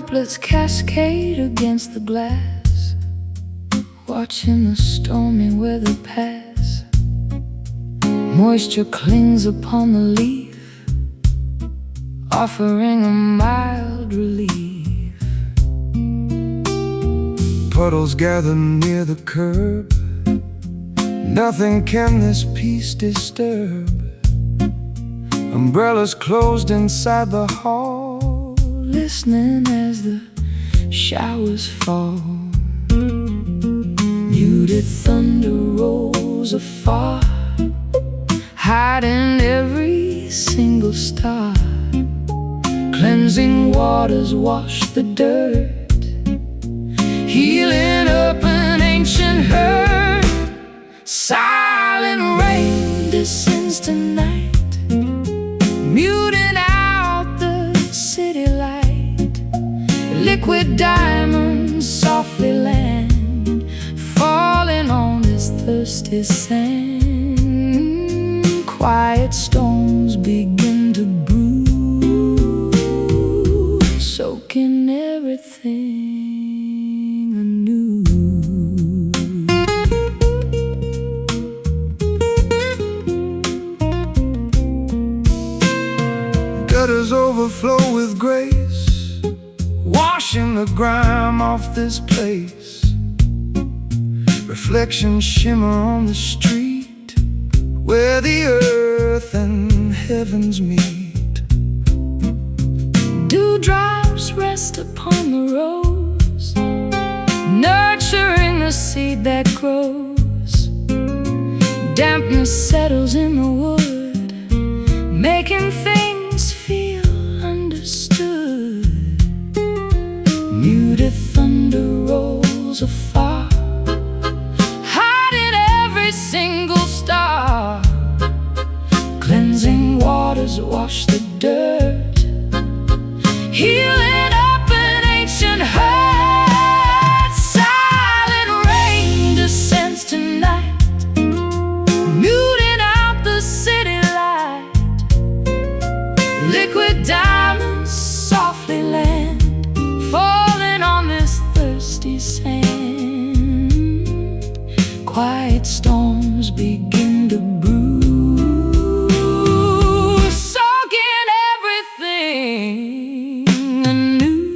droplets cascade against the glass, watching the stormy weather pass. Moisture clings upon the leaf, offering a mild relief. Puddles gather near the curb, nothing can this peace disturb. Umbrellas closed inside the hall, listening as the showers fall. Muted thunder rolls afar, hiding every single star. Cleansing waters wash the dirt, healing up an ancient hurt. Silent rain descends tonight, muting out the city light. Liquid diamonds softly land, falling on this thirsty sand. Quiet storms begin to brew, soaking everything anew. Gutters overflow with grace, washing the grime off this place. Reflections shimmer on the street, where the earth and heavens meet. Dewdrops rest upon the rose, nurturing the seed that grows. Dampness settles in the wood, making things feel understood. Muted thunder rolls afar, hiding every single star. Cleansing waters wash the dirt, healing up an ancient hurt. Silent rain descends tonight, muting out the city light. Liquid diamonds softly land, falling on this thirsty sand. Quiet storms begin to brew, soaking everything anew.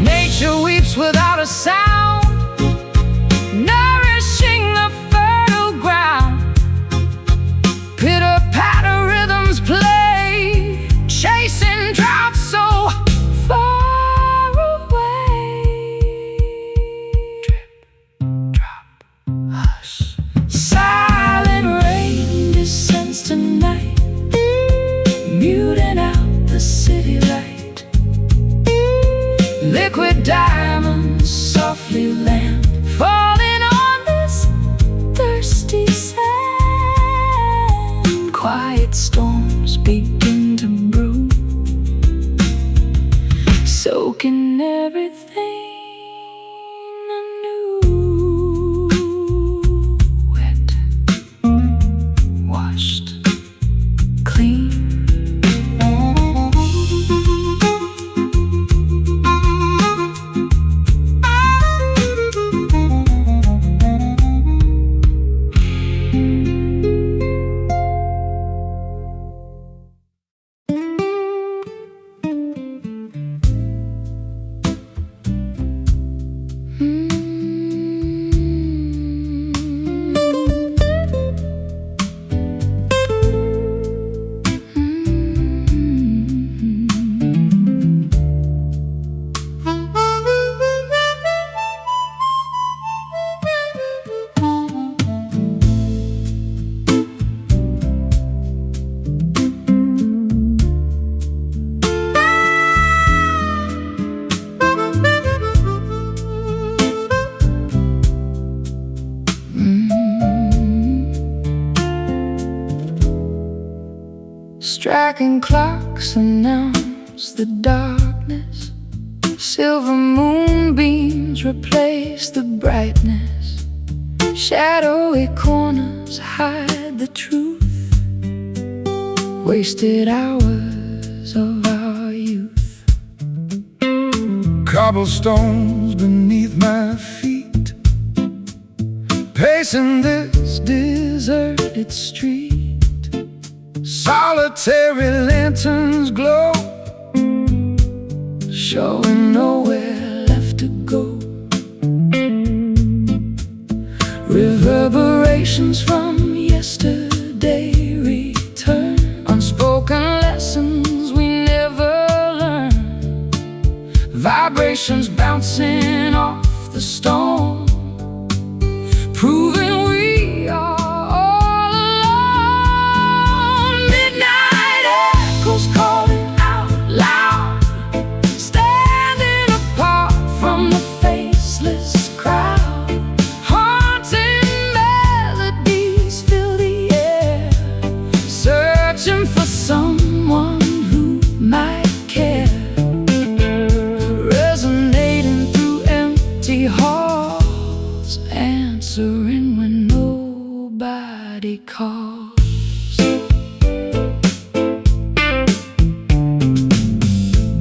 Nature weeps without a sound, nourishing the fertile ground. Pitter-patter rhythms play, chasing drought so far away. Drip, drop, hush. Silent rain descends tonight, muting out the city light. Liquid diamonds softly land, falling on this thirsty sand. Quiet storms begin to brew, soaking everything anew. Wet, washed, clean. Ticking clocks announce the darkness. Silver moonbeams replace the brightness. Shadowy corners hide the truth. Wasted hours of our youth. Cobblestones beneath my feet, pacing this deserted street. Solitary lanterns glow, showing nowhere left to go. Reverberations from yesterday return. Unspoken lessons we never learned. Vibrations bouncing off the stone, proving we are all alone. Midnight echoes calling out loud, standing apart from the faceless crowd. Haunting melodies fill the air, searching for someone who might care. Resonating through empty halls, answering when nobody calls.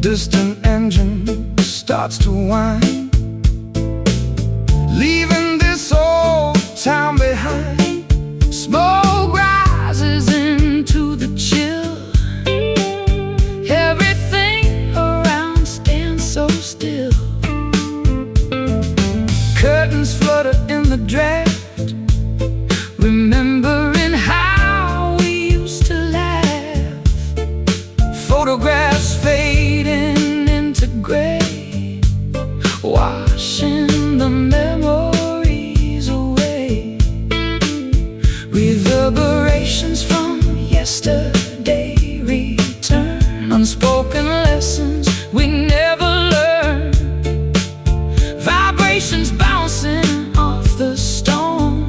Distant engine starts to whine, leaving this old town behind. Smoke rises into the chill. Everything around stands so still. Curtains flutter in the draft, remembering how we used to laugh. Photographs fading into gray, washing the memories away. Reverberations from yesterday return. Unspoken lessons we never learned. Vibrations bouncing off the stone,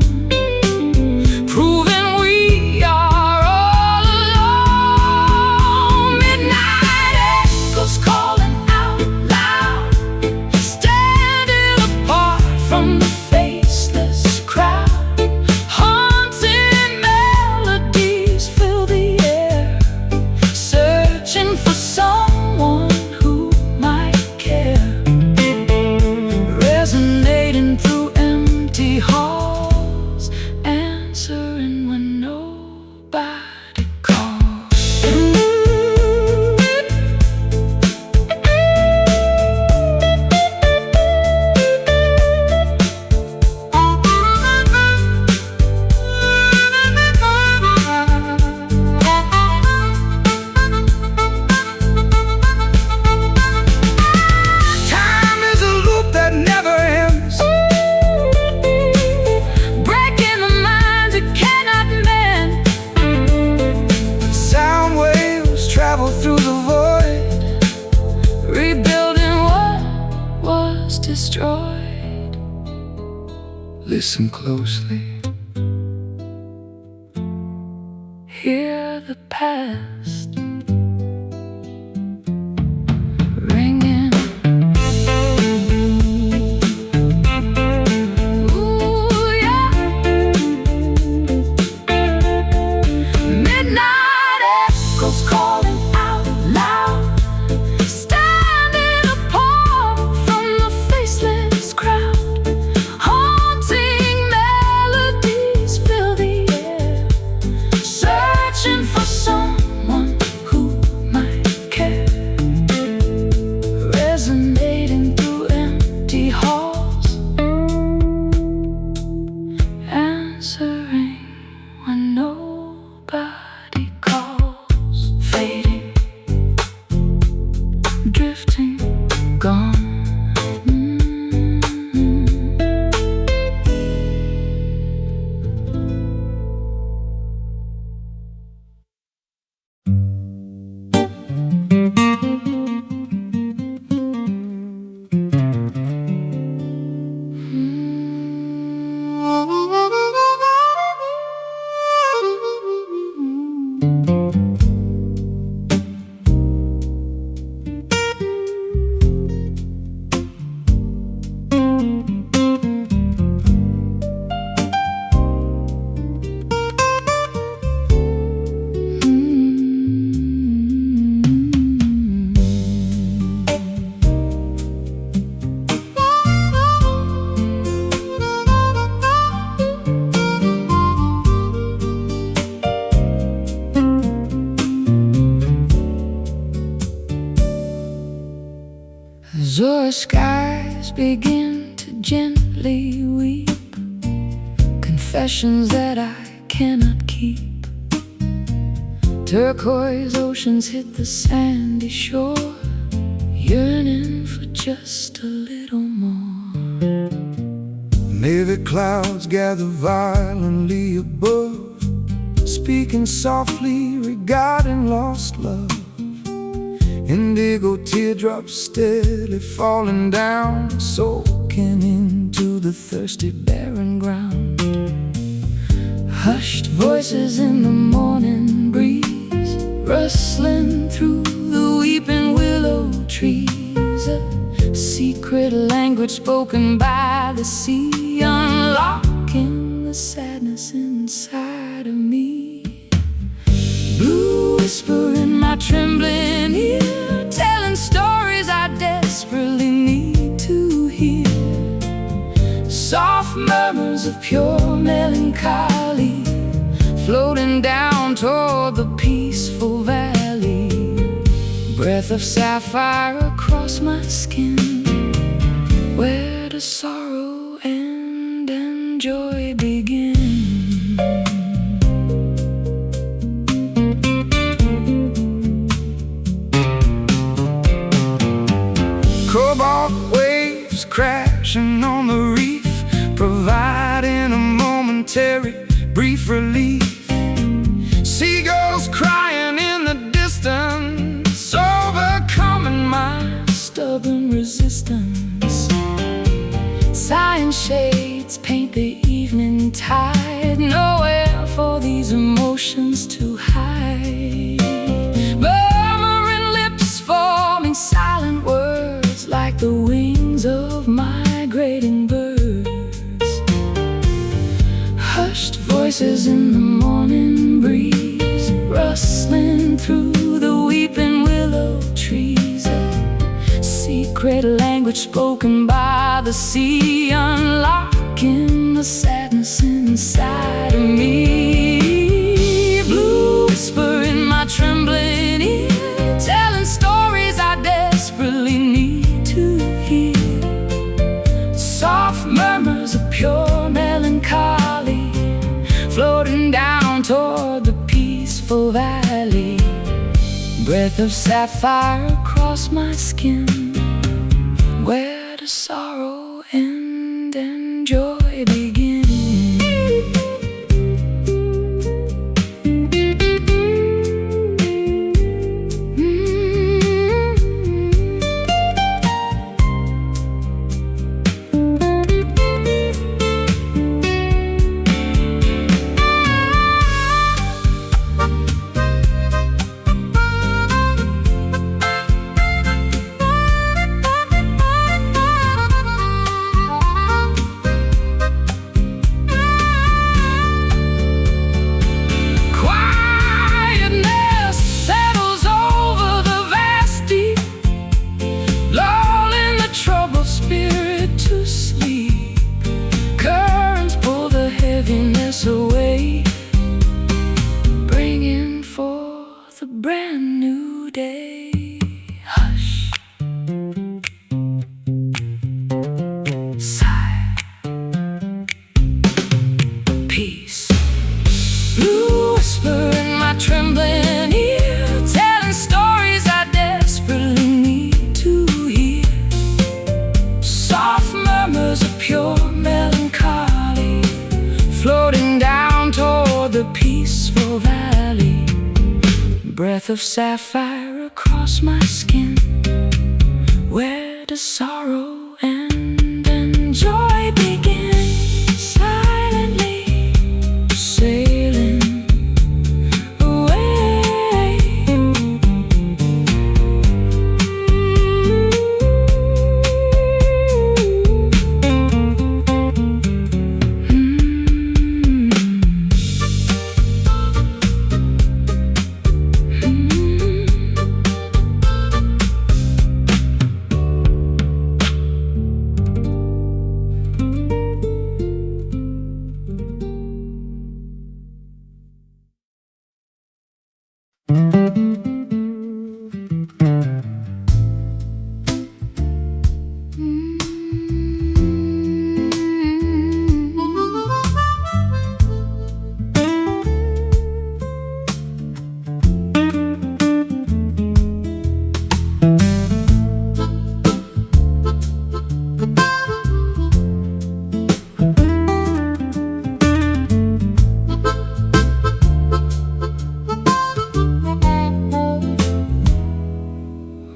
proving we are all alone. Midnight echoes calling out loud, standing apart from the faceless crowd. Haunting melodies fill the air, searching for someone who might care. Resonating through empty halls, answering when nobody calls. Time is a loop that never ends, breaking the minds it cannot mend. Sound waves travel through the void, rebuilding what was destroyed. Listen closely, hear the past ringing. Ooh, yeah. Midnight echoes calling out loud, standing apart from the faceless crowd. Haunting melodies fill the air, searching for someone Azure skies begin to gently weep, confessions that I cannot keep. Turquoise oceans hit the sandy shore, yearning for just a little more. Navy clouds gather violently above, speaking softly regarding lost love. Indigo teardrops steadily falling down, soaking into the thirsty barren ground. Hushed voices in the morning breeze, rustling through the weeping willow trees. A secret language spoken by the sea, unlocking the sadness inside of me. Blue whisper in my trembling ear, telling stories I desperately need to hear. Soft murmurs of pure melancholy, floating down toward the peaceful valley. Breath of sapphire across my skin, where does sorrow end and joy begin? Cobalt waves crashing on the reef, providing a momentary, brief relief. Seagulls crying in the distance, overcoming my stubborn resistance. Sighing shades paint the evening tide, nowhere for these emotions to hide. Murmuring lips forming silent words, like the wings of migrating birds. Hushed voices in the morning breeze, rustling through the weeping willow trees. A secret language spoken by the sea, unlocking the sadness inside of me. Blue whisper in my trembling ear, telling stories I desperately need to hear. Soft murmurs of pure melancholy, floating down toward the peaceful valley. Breath of sapphire across my skin, where does sorrow end and joy begin? Away, bringing forth a brand new day. Hush, sigh, peace. Blue whisper in my trembling ear, telling stories I desperately need to hear. Soft murmurs of pure melancholy, floating down toward the peaceful valley. Breath of sapphire across my skin, where does sorrow end and joy begin? Silently sailing away.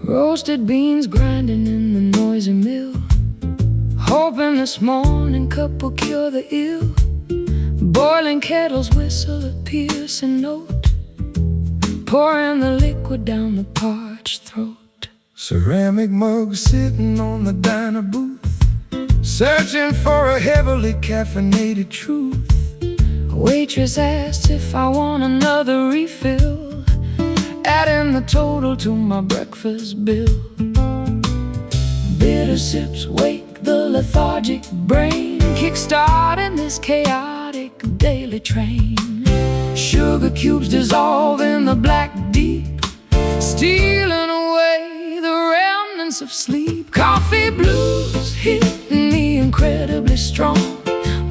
Roasted beans grinding in the noisy mill, hoping this morning cup will cure the ill. Boiling kettles whistle a piercing note, pouring the liquid down the parched throat. Ceramic mugs sitting on the diner booth, searching for a heavily caffeinated truth. A waitress asked if I want another refill, adding the total to my breakfast bill. Bitter sips wake the lethargic brain, kickstarting this chaotic daily train. Sugar cubes dissolve in the black deep, stealing away the remnants of sleep. Coffee blues hitting me incredibly strong,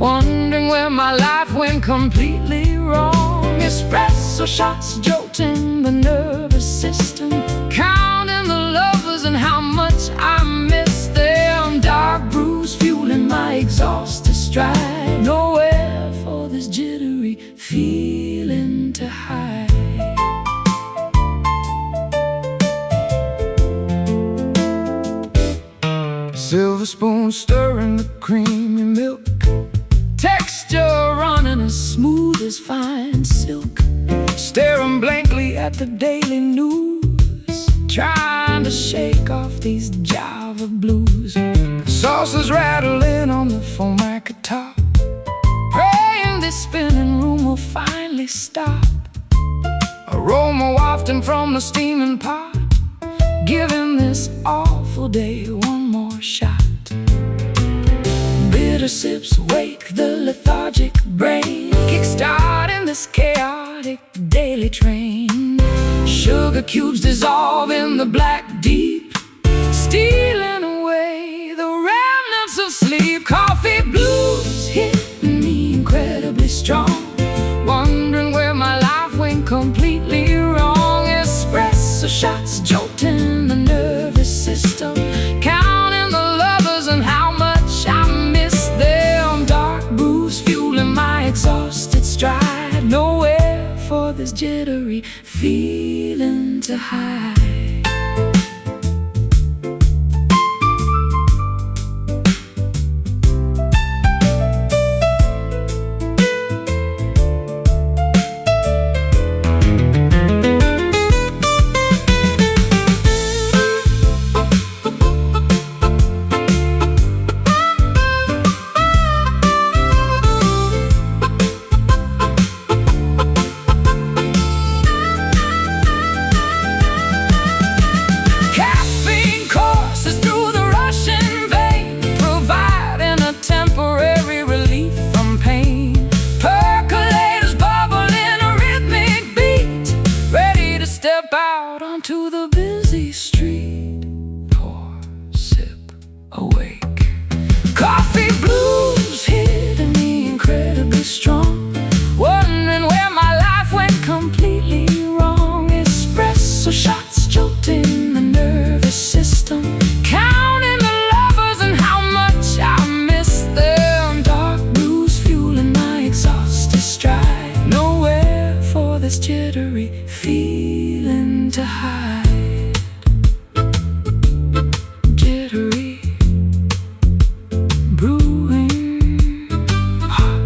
wondering where my life went completely wrong. Espresso shots jolting the nervous system, counting the lovers and how much I miss them. Dark brews fueling my exhausted stride, nowhere for this jittery feeling to hide. Silver spoon stirring the creamy milk, Texture running as smooth as fine silk. Staring blankly at the daily news, trying to shake off these Java blues. saucers rattling on the formica top, Praying this spinning room will finally stop. aroma wafting from the steaming pot, Giving this awful day one more shot. Bitter sips wake the lethargic brain, kickstarting this chaotic daily train. Sugar cubes dissolve in the black deep, stealing away the remnants of sleep. Coffee blues hitting me incredibly strong, wondering where my life went completely wrong. Espresso shots jolting the nervous system, counting the lovers and how much I miss them. Dark brews fueling my exhausted stride, nowhere for this jittery feeling to hide. To the busy street, pour, sip, awake. Coffee blues hitting me incredibly strong, wondering where my life went completely wrong. Espresso shots jolting the nervous system, counting the lovers and how much I miss them. Dark brews fueling my exhausted stride, nowhere for this jittery feeling to hide. Jittery, brewing hot.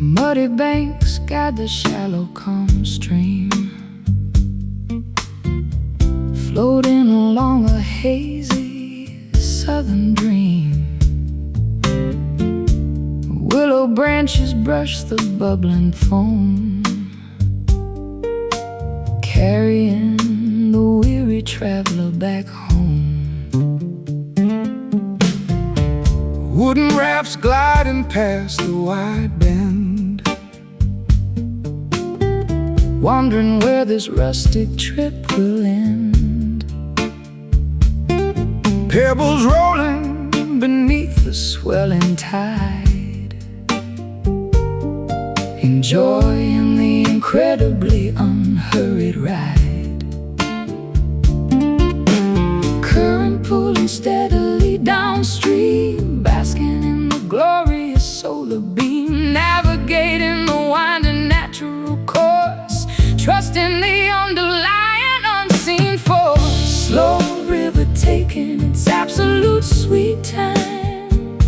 Muddy banks guide the shallow calm stream, floating along a hazy southern dream. Willow branches brush the bubbling foam, carrying the weary traveler back home. Wooden rafts gliding past the wide bend, wondering where this rustic trip will end. Pebbles rolling Beneath the swelling tide, enjoying the incredibly unhurried ride. Current pulling steadily downstream, basking in the glorious solar beam, navigating the winding natural course, trusting the underlying unseen force. Slow river taking its absolute sweet time,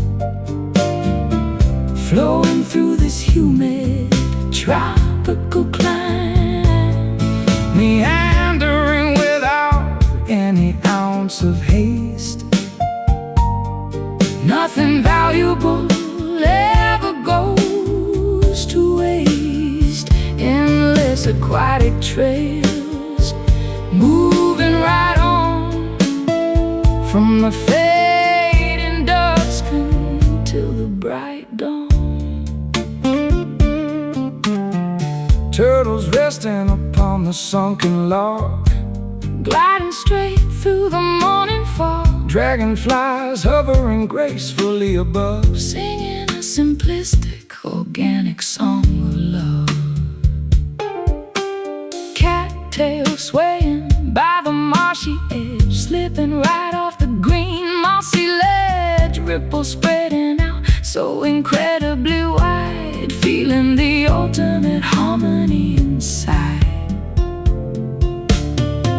flowing through this humid tropical climb, meandering without any ounce of haste. Nothing valuable ever goes to waste. Endless aquatic trails, moving right on from the fading dusk until the bright dawn. Turtles resting upon the sunken log, gliding straight through the morning fog. dragonflies hovering gracefully above, Singing a simplistic, organic song of love. Cattails swaying by the marshy edge, slipping right off the green mossy ledge. Ripples spreading out so incredibly wide, feeling the ultimate harmony inside.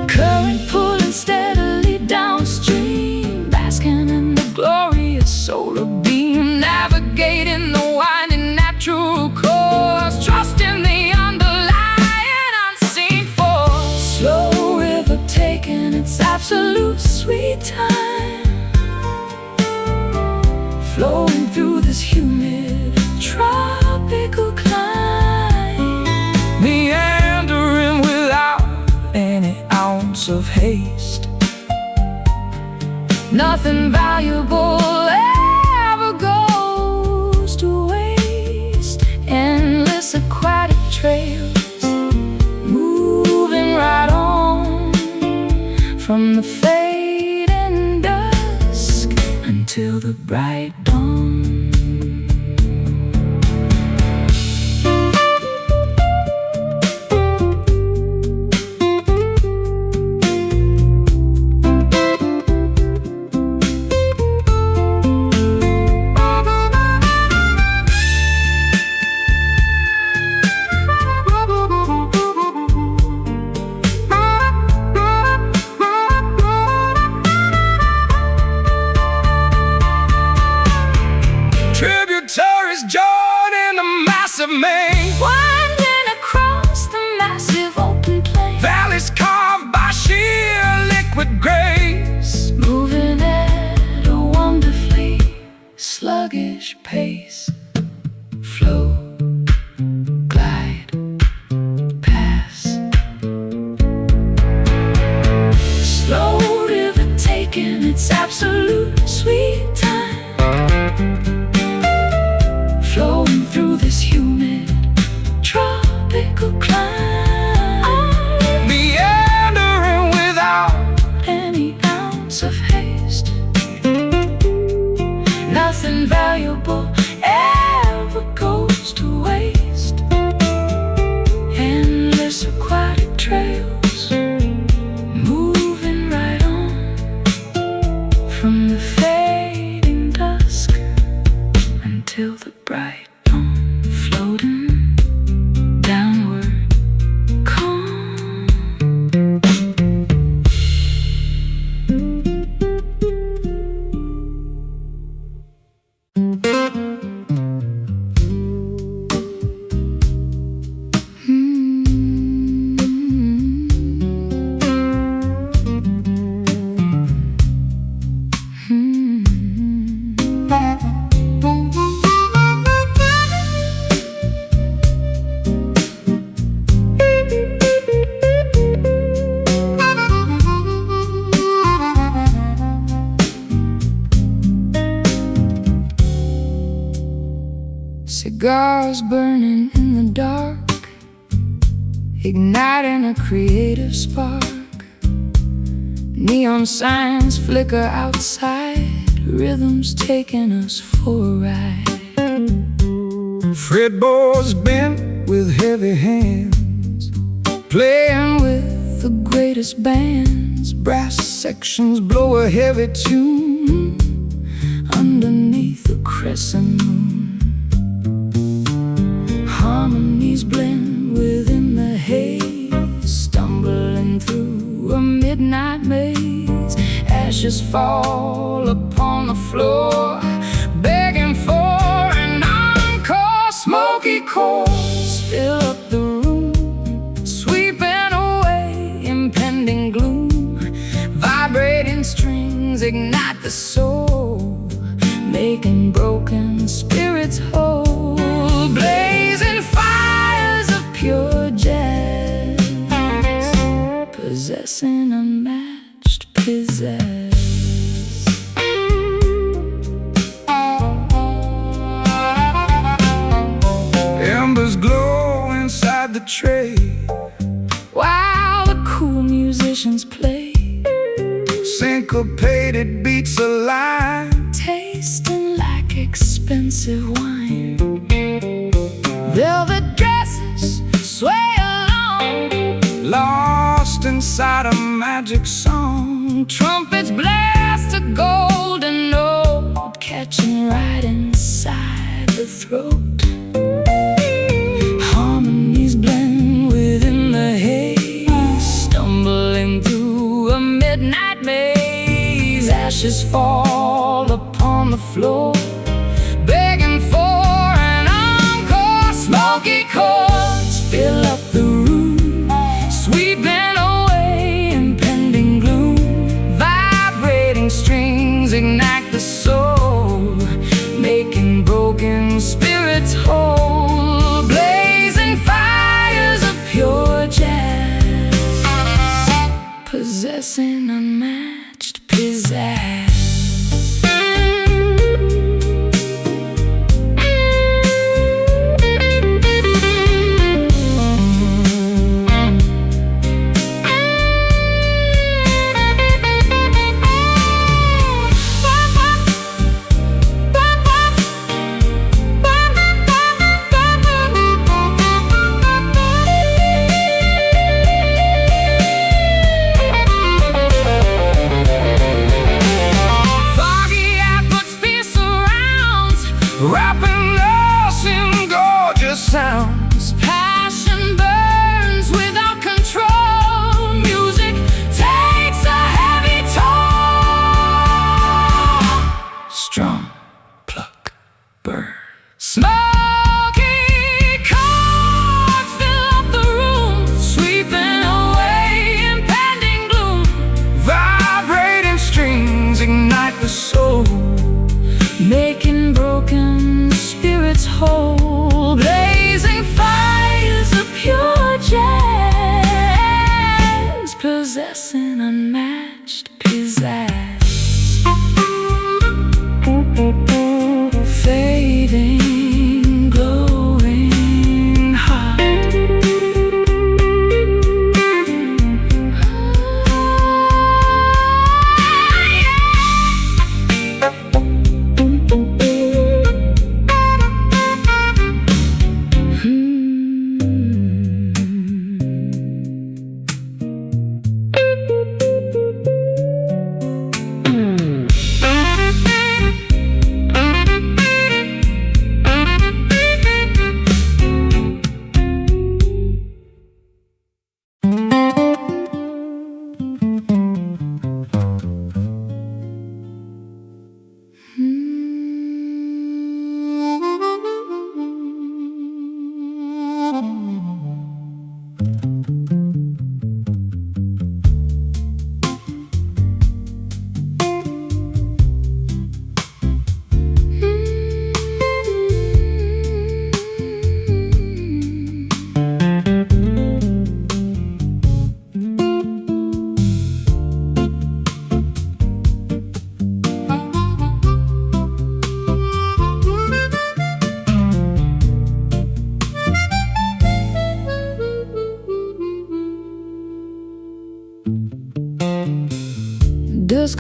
Current pulling steadily downstream, basking in the glorious solar beam, navigating the winding natural course, trusting the underlying unseen force. Slow river taking its absolute sweet time, flowing through this humid tropical climb, meandering without any ounce of haste. Nothing valuable ever goes to waste. Endless aquatic trails, moving right on from the fading dusk until the bright dawn. Tributaries join in the massive main, Winding across the massive open plain, valleys carved by sheer liquid grace, moving at a wonderfully sluggish pace. Flow, glide, pass. Slow river taking its absolute sweet time, flowing through this humid tropical climb, meandering without any ounce of haste. Nothing valuable ever goes to waste. Endless aquatic trails, moving right on from the fading dusk until the bright dawn, floating downward, calm. Cigars burning in the dark, igniting a creative spark. Neon signs flicker outside, rhythms taking us for a ride. Fretboards bent with heavy hands, Playing with the greatest bands, brass sections blow a heavy tune underneath the crescent moon. Harmonies blend within the haze, stumbling through a midnight maze. Ashes fall upon the floor, begging for an encore. Smoky chords fill up the room, sweeping away impending gloom. Vibrating strings ignite the soul, making broken spirits whole. Blazing fires of pure jazz, possessing unmatched pizzazz. Embers glow inside the tray while the cool musicians play. Syncopated beats align, Tasting like expensive wine. Velvet dresses sway along, lost inside a magic song. trumpets blast a golden note, catching right inside the throat. Harmonies blend within the haze, stumbling through a midnight maze. Ashes fall upon the floor, begging for an encore. Smoky chords fill up the room, sweeping away impending gloom. Vibrating strings ignite the soul, making broken spirits whole. Blazing fires of pure jazz, possessing unmatched pizzazz. wrapping us in gorgeous sounds. Passion burns without control. Music takes a heavy toll. Strum, pluck, burn. Smoky chords fill up the room, sweeping away impending gloom. Vibrating strings ignite the soul, making broken spirits whole. Blazing fires of pure jazz, possessing unmatched pizzazz. Fading, glowing hot.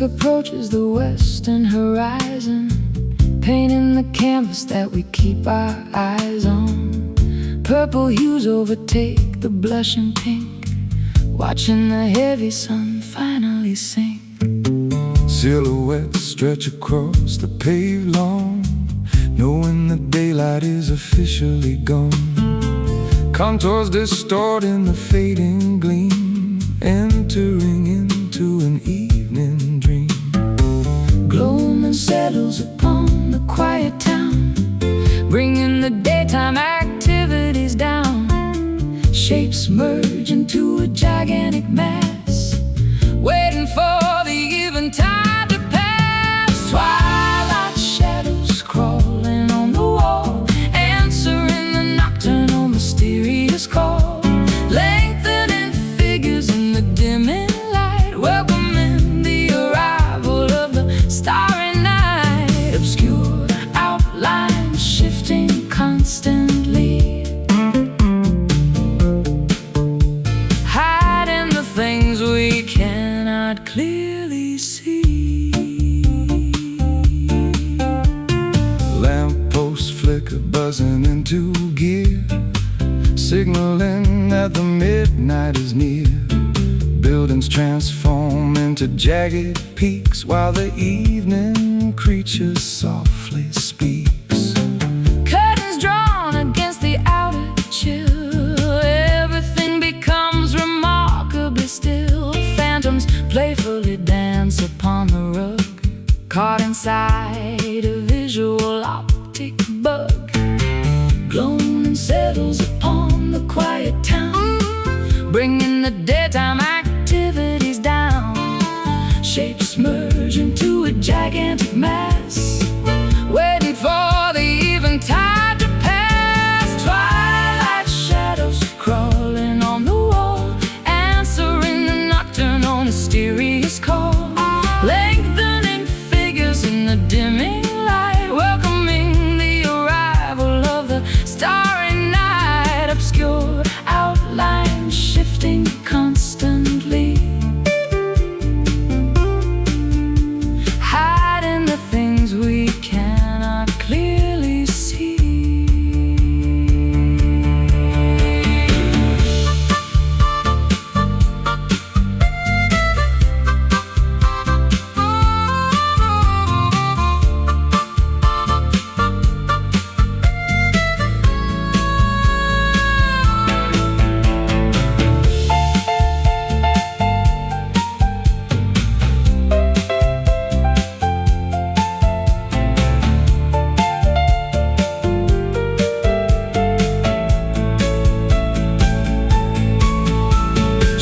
Dusk approaches the western horizon, painting the canvas that we keep our eyes on. Purple hues overtake the blushing pink, watching the heavy sun finally sink. Silhouettes stretch across the paved lawn, knowing the daylight is officially gone. Contours distorting the fading gleam, entering into an evening dream. Gloaming settles upon the quiet town, bringing the daytime activities down. Shapes merge into a gigantic mass, waiting for the eventide to pass. Twilight shadows crawling on the wall, answering the nocturnal mysterious call. Lengthening figures in the dimming light, welcoming the arrival of the starry night. Obscure outlines shifting constantly, hiding the things we cannot clearly see. Lampposts flicker, buzzing into gear, signaling that the midnight is near. Buildings transform into jagged peaks, while the evening creature softly speaks. Curtains drawn against the outer chill, everything becomes remarkably still. Phantoms playfully dance upon the rug, caught inside a visual optic bug. Gloaming settles upon the quiet town, bringing the daytime activities down. Shapes merge into a gigantic mass, waiting for the eventide to pass. Twilight shadows crawling on the wall, answering the nocturnal mysterious call. Lengthening figures in the dimming light, welcoming the arrival of the starry night. Obscure outlines shifting constantly, hiding the things we cannot clearly see.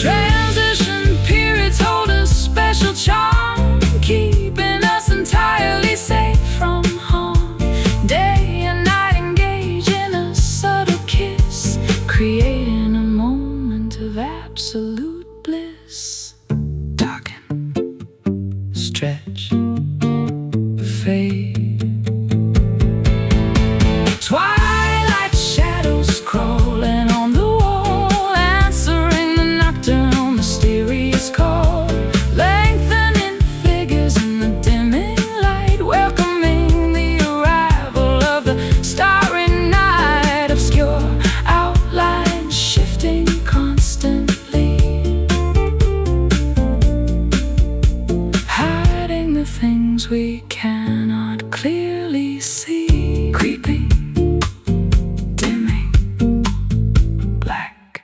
Transition periods hold a special charm, keeping us entirely safe from harm. Day and night engage in a subtle kiss, creating a moment of absolute bliss. Darken, stretch, fade. Twilight shadows crawling on the wall, answering the nocturnal mysterious call. Lengthening figures in the dimming light, welcoming the arrival of the starry night. Obscure outlines shifting constantly, hiding the things we cannot clearly see. Creeping, dimming, black.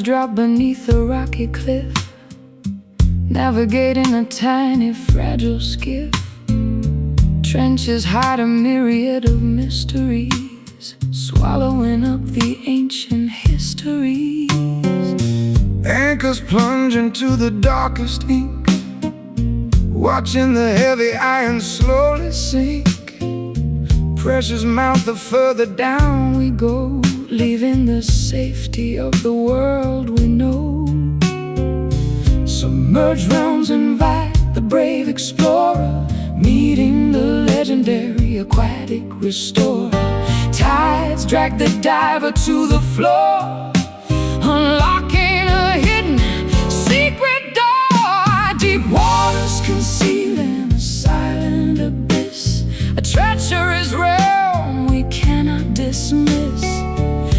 shadows drop beneath a rocky cliff, navigating a tiny fragile skiff. Trenches hide a myriad of mysteries, swallowing up the ancient histories. Anchors plunge into the darkest ink, watching the heavy iron slowly sink. Pressures mount the further down we go, leaving the safety of the world we know. Submerged realms invite the brave explorer, meeting the legendary aquatic restorer. Tides drag the diver to the floor, unlocking a hidden secret door. Deep waters concealing a silent abyss, a treacherous realm we cannot dismiss.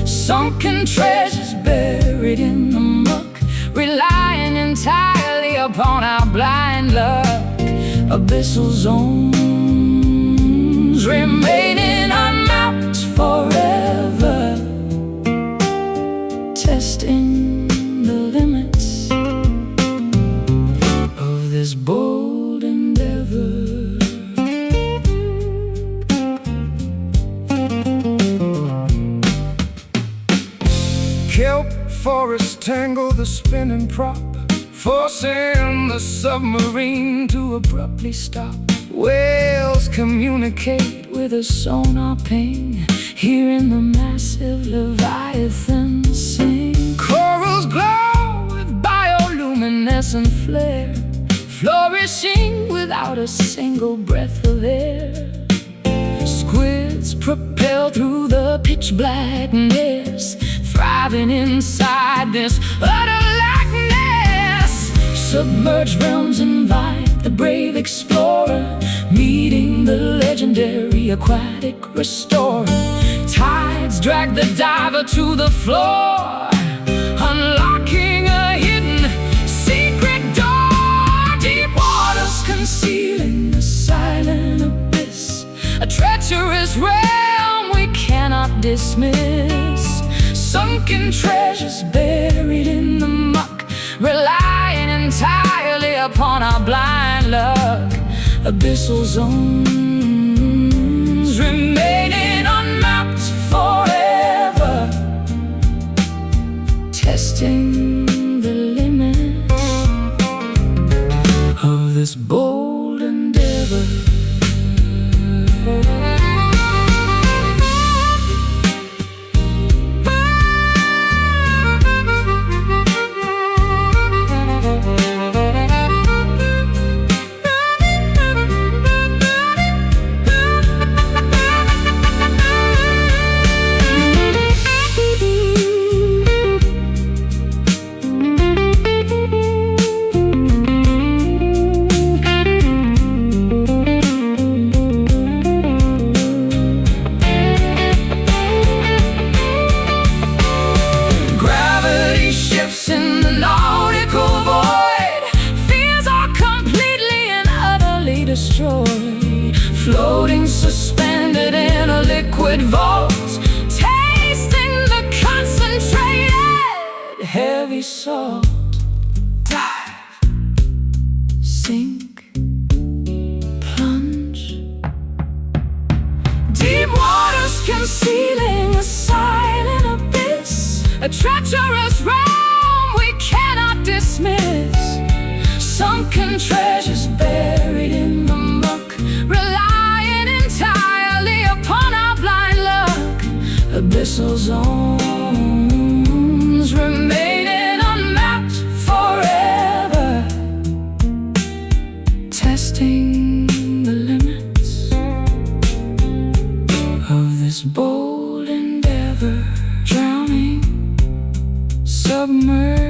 Sunken treasures buried in the muck, relying entirely upon our blind luck. Abyssal zones remaining unmapped forever, testing the limits of this bold endeavor. Kelp forests tangle the spinning prop, forcing the submarine to abruptly stop. Whales communicate with a sonar ping, hearing the massive leviathan sing. Corals glow with bioluminescent flare, flourishing without a single breath of air. Squids propel through the pitch blackness, thriving inside this utter lackness. Submerged realms invite the brave explorer, meeting the legendary aquatic restorer. Tides drag the diver to the floor, unlocking a hidden secret door. Deep waters concealing a silent abyss, a treacherous realm we cannot dismiss. Sunken treasures buried in the muck, relying entirely upon our blind luck. Abyssal zones remaining unmapped forever, testing the limits of this bold endeavor. Floating suspended in a liquid vault, tasting the concentrated heavy salt. Dive, sink, plunge. Deep waters concealing a silent abyss, a treacherous realm we cannot dismiss. Sunken treasures buried in the muck, relying entirely upon our blind luck. Abyssal zones remaining unmapped forever, testing the limits of this bold endeavor. Drowning, submerged,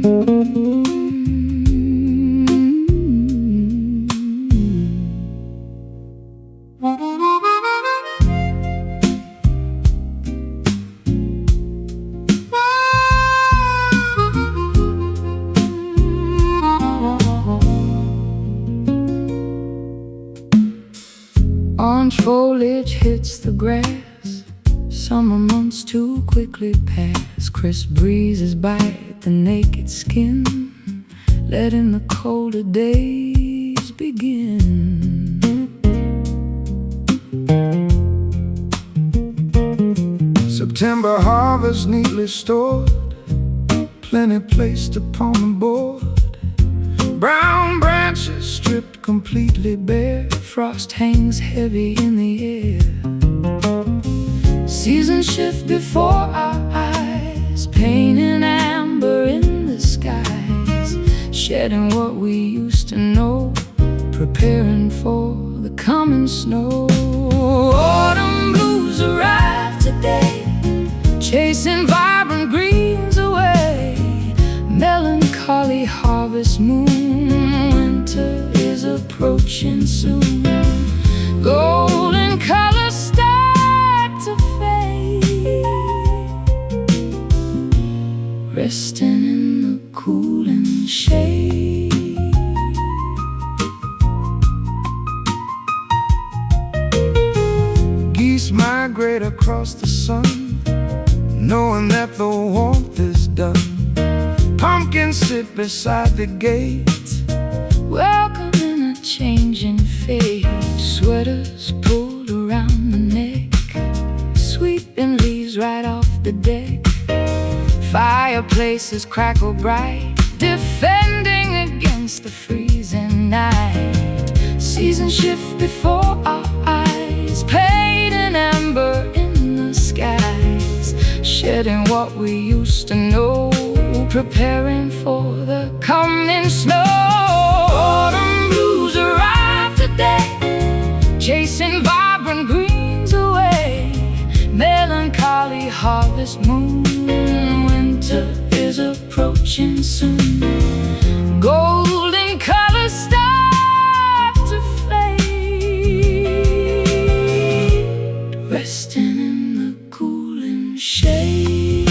Orange foliage hits the grass, summer months too quickly pass. Crisp breezes bite the naked skin, letting the colder days begin. September harvest neatly stored, plenty placed upon the board. Brown branches stripped completely bare, Frost hangs heavy in the air. Seasons shift before our eyes, pain and amber in the skies, shedding what we used to know, preparing for the coming snow. Autumn blues arrive today, chasing vibrant greens away. Melancholy harvest moon, winter is approaching soon. Golden colors start to fade, resting in the cooling shade. Geese migrate across the sun, knowing that the warmth is done. Pumpkins sit beside the gate, welcoming a changing fate. Sweaters pulled around the neck, sweeping leaves right off the deck. Fireplaces crackle bright, defending against the freezing night. Seasons shift before our eyes, paint and amber in the skies, shedding what we used to know, preparing for the coming snow. Autumn blues arrive today, chasing vibrant greens away. Melancholy harvest moon, winter is approaching soon. Golden colors start to fade, resting in the cooling shade.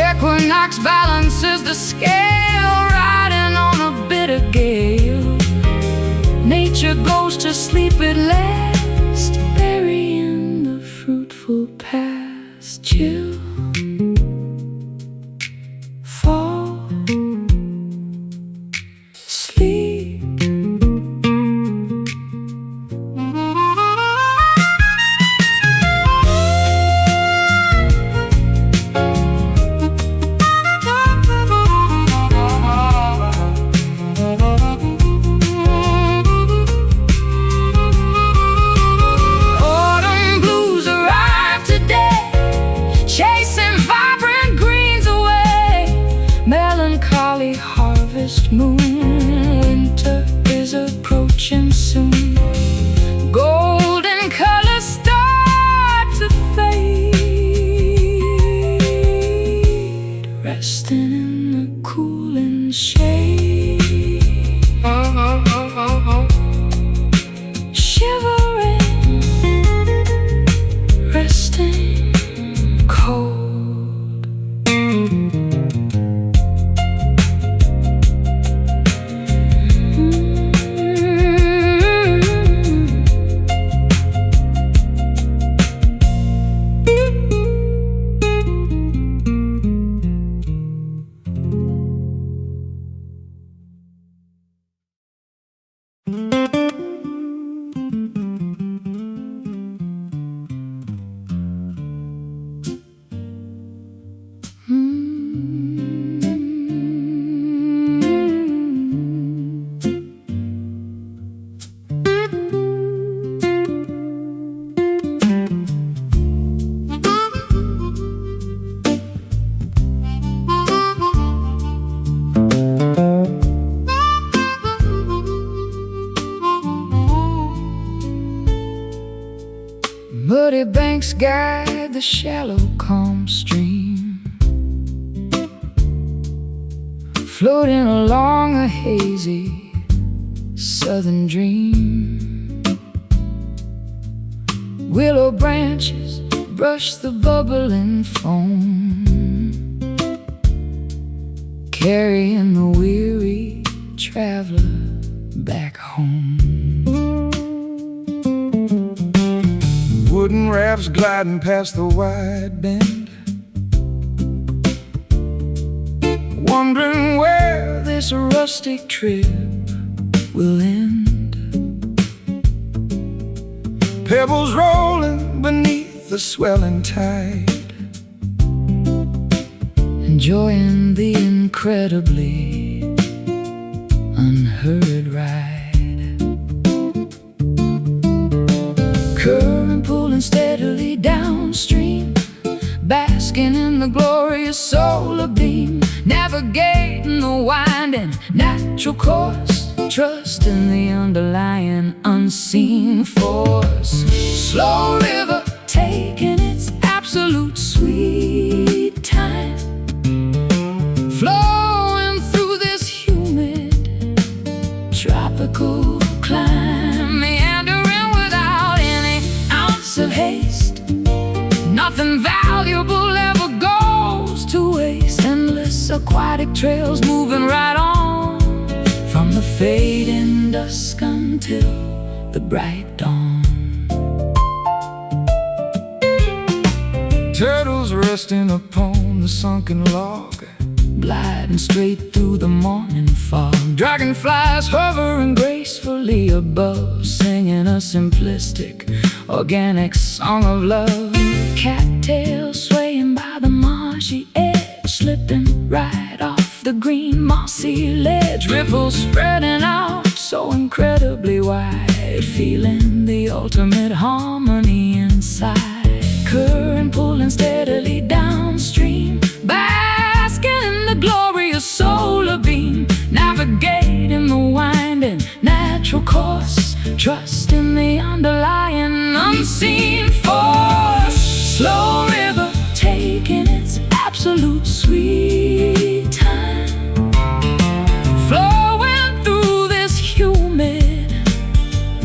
Equinox balances the scale, riding on a bitter gale. Nature goes to sleep at last, burying the fruitful past. Chill guide the shallow, calm stream, floating along a hazy southern dream. Willow branches brush the bubbling foam, carrying the weary traveler back home. Wooden rafts gliding past the wide bend, wondering where this rustic trip will end. Pebbles rolling beneath the swelling tide, enjoying the incredibly unheard ride. Current pulling steadily downstream, basking in the glorious solar beam, navigating the winding natural course, trusting the underlying unseen force. Slow river taking its absolute sweet time, flowing through this humid tropical climb, meandering without any ounce of haste. Nothing valuable ever goes to waste. Endless aquatic trails moving right on, from the fading dusk until the bright dawn. turtles resting upon the sunken log, gliding straight through the morning fog. dragonflies hovering Gracefully above, singing a simplistic, organic song of love. Cattails swaying by the marshy edge, slipping right off the green mossy ledge. Ripples spreading out so incredibly wide, feeling the ultimate harmony inside. Current pulling steadily downstream, basking in the glorious solar beam, navigating the winding natural course, trusting the underlying unseen force. Slow river taking its absolute sweet time, flowing through this humid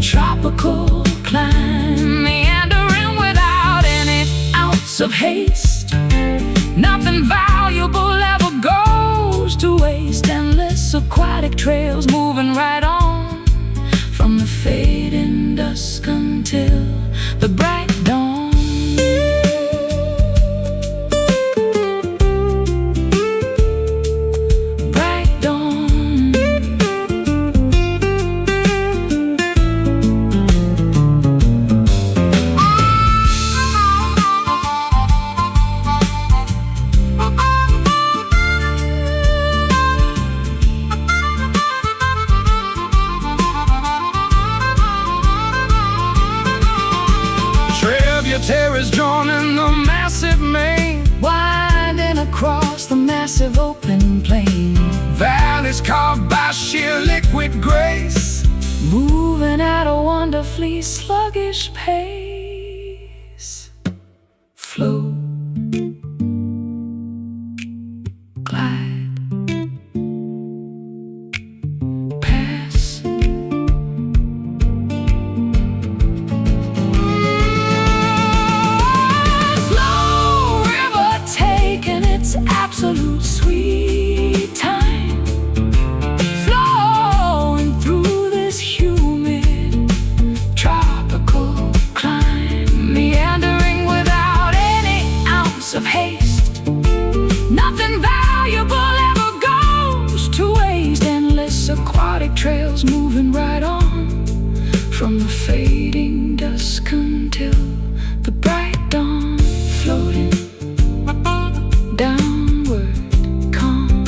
tropical climb, meandering without any ounce of haste. Nothing valuable ever goes to waste. Endless aquatic trails moving right on, from the fading dusk until the bright dawn. Bright dawn. Tributaries joining the massive main, Winding across the massive open plain, valleys carved by sheer liquid grace, moving at a wonderfully sluggish pace. Flow, glide, pass. Slow river taking its absolute sweet time, flowing through this humid tropical climb, meandering without any ounce of haste. Nothing valuable ever goes to waste. Endless aquatic trails moving right on, from the fading dusk until the bright dawn. Floating downward, calm.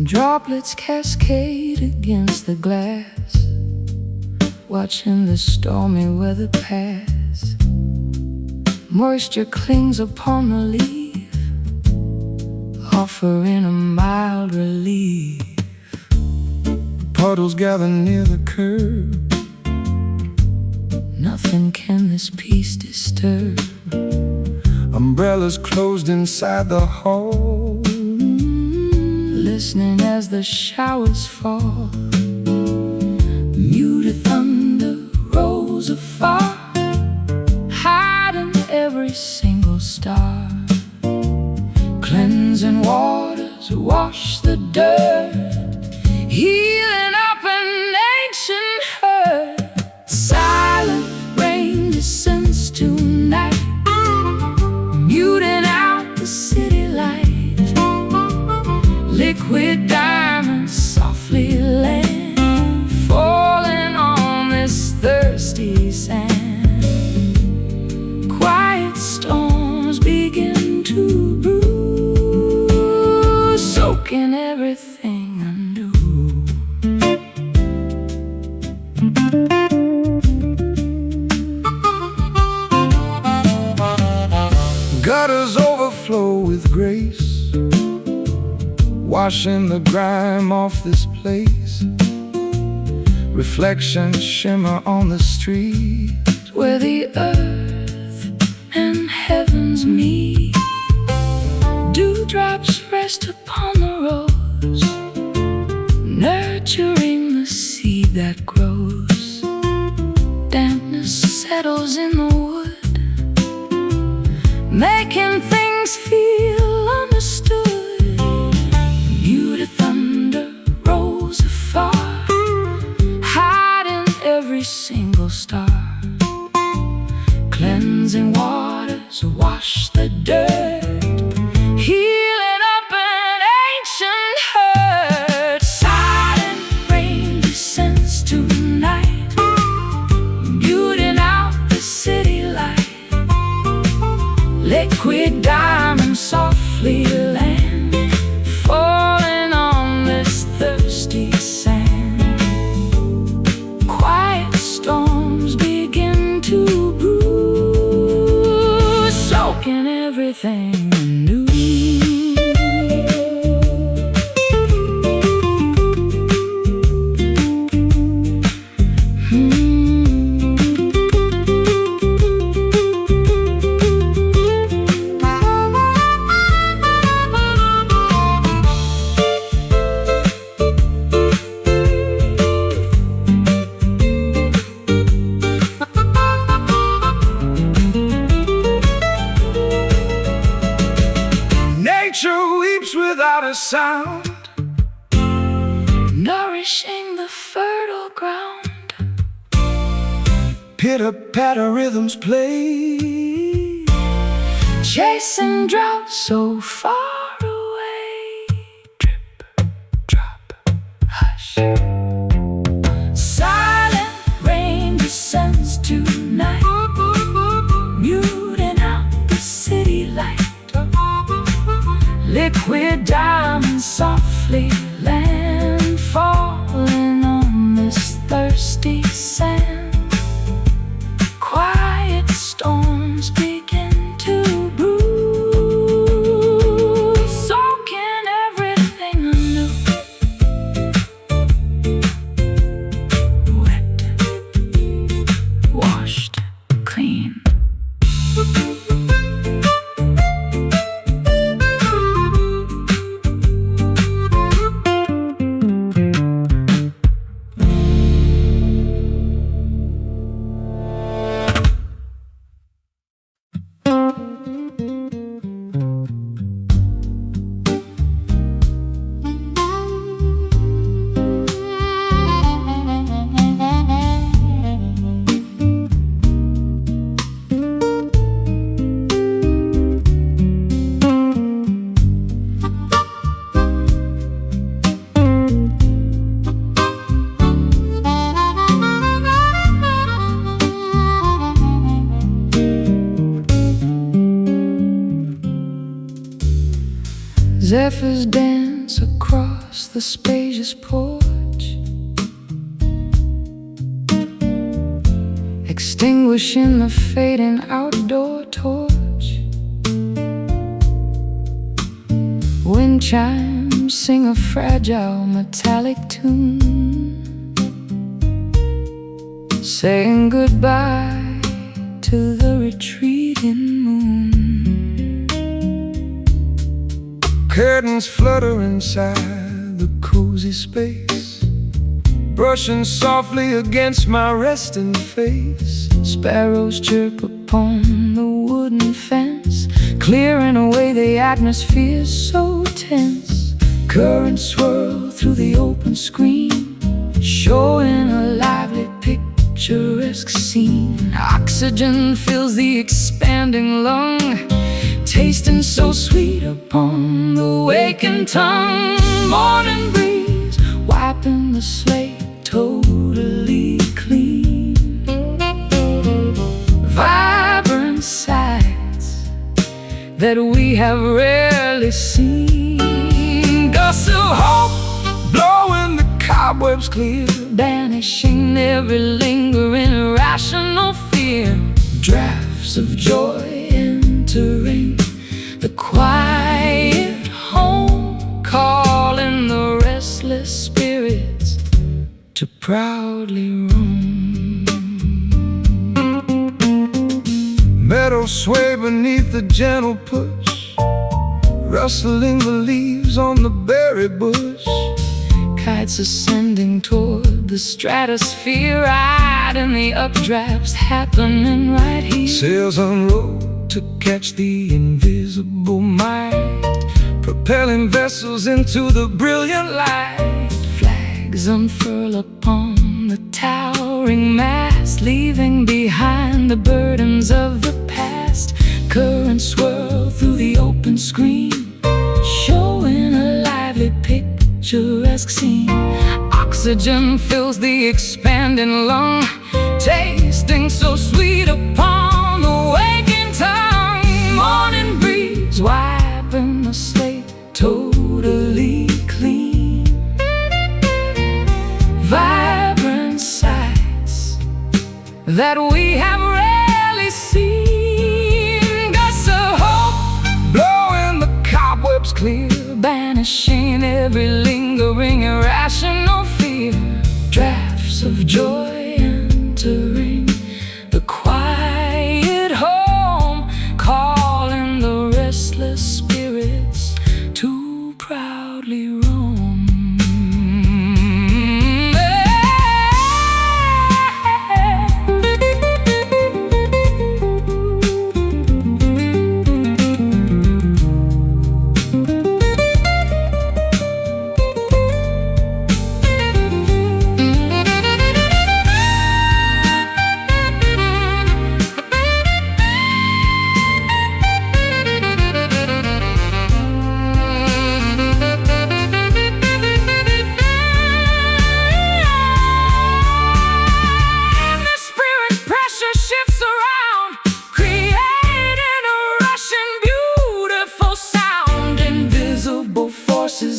Droplets cascade against the glass, watching the stormy weather pass. Moisture clings upon the leaf, offering a mild relief. Puddles gather near the curb. Nothing can this peace disturb. Umbrellas closed inside the hall, listening as the showers fall. Muted thunder rolls afar, hiding every single star. Cleansing waters wash the dirt, healing up an ancient hurt. Silent rain descends tonight, muting out the city light. Liquid diamonds softly land, falling on this thirsty sand. Quiet storms begin to brew, soaking everything anew. Gutters overflow with grace, washing the grime off this place. Reflections shimmer on the street, where the earth and heavens meet. Dewdrops rest upon the rose, nurturing the seed that grows. Dampness settles in the wood, making things feel understood. Muted thunder rolls afar, hiding every single star. Cleansing waters wash the dirt, healing up an ancient hurt. Silent rain descends tonight, muting out the city light. Liquid diamonds softly land, falling on this thirsty sand. Quiet storms begin to brew, soaking everything anew. Nature weeps without a sound, nourishing the fertile ground. pitter-patter rhythms play, Chasing drought so far away. Drip, drop, hush. Silent rain descends tonight, muting out the city light. Liquid diamonds softly land, falling on this thirsty sand. Quiet storms begin to brew, soaking everything anew. Wet, washed, clean. Zephyrs dance across across the spacious porch, extinguishing the fading outdoor torch. Wind chimes sing a fragile metallic tune, saying goodbye to the retreating moon. Curtains flutter inside the cozy space, brushing softly against my resting face. Sparrows chirp upon the wooden fence, clearing away the atmosphere so tense. Currents swirl through the open screen, showing a lively picturesque scene. Oxygen fills the expanding lung, tasting so sweet upon the waking tongue. Morning breeze wiping the slate totally clean. Vibrant sights that we have rarely seen. Gusts of hope blowing the cobwebs clear, banishing every lingering irrational fear. Drafts of joy entering the quiet home, calling the restless spirits to proudly roam. Meadows sway beneath the gentle push, rustling the leaves on the berry bush. Kites ascending toward the stratosphere, riding the updrafts happening right here. Sails unroll to catch the invisible might, propelling vessels into the brilliant light. Flags unfurl upon the towering mast, leaving behind the burdens of the past. Currents swirl through the open screen, showing a lively picturesque scene. Oxygen fills the expanding lung, tasting so sweet upon the waking tongue. Morning breeze wiping the slate totally clean. Vibrant sights that we have rarely seen. Gusts of hope blowing the cobwebs clear, banishing every lingering irrational fear. Drafts of joy entering the quiet home, calling the restless spirits to proudly roam.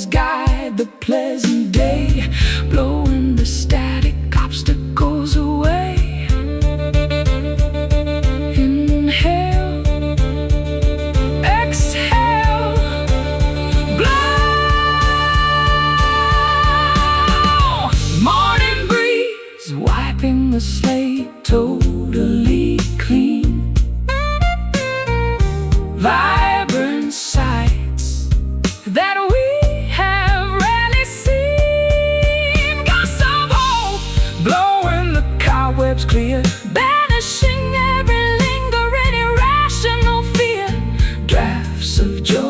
Guide the pleasant day, blowing the static obstacles away. Inhale, exhale, blow. Morning breeze wiping the slate totally clean. Vibrant sights that we clear, banishing every lingering irrational fear. Drafts of joy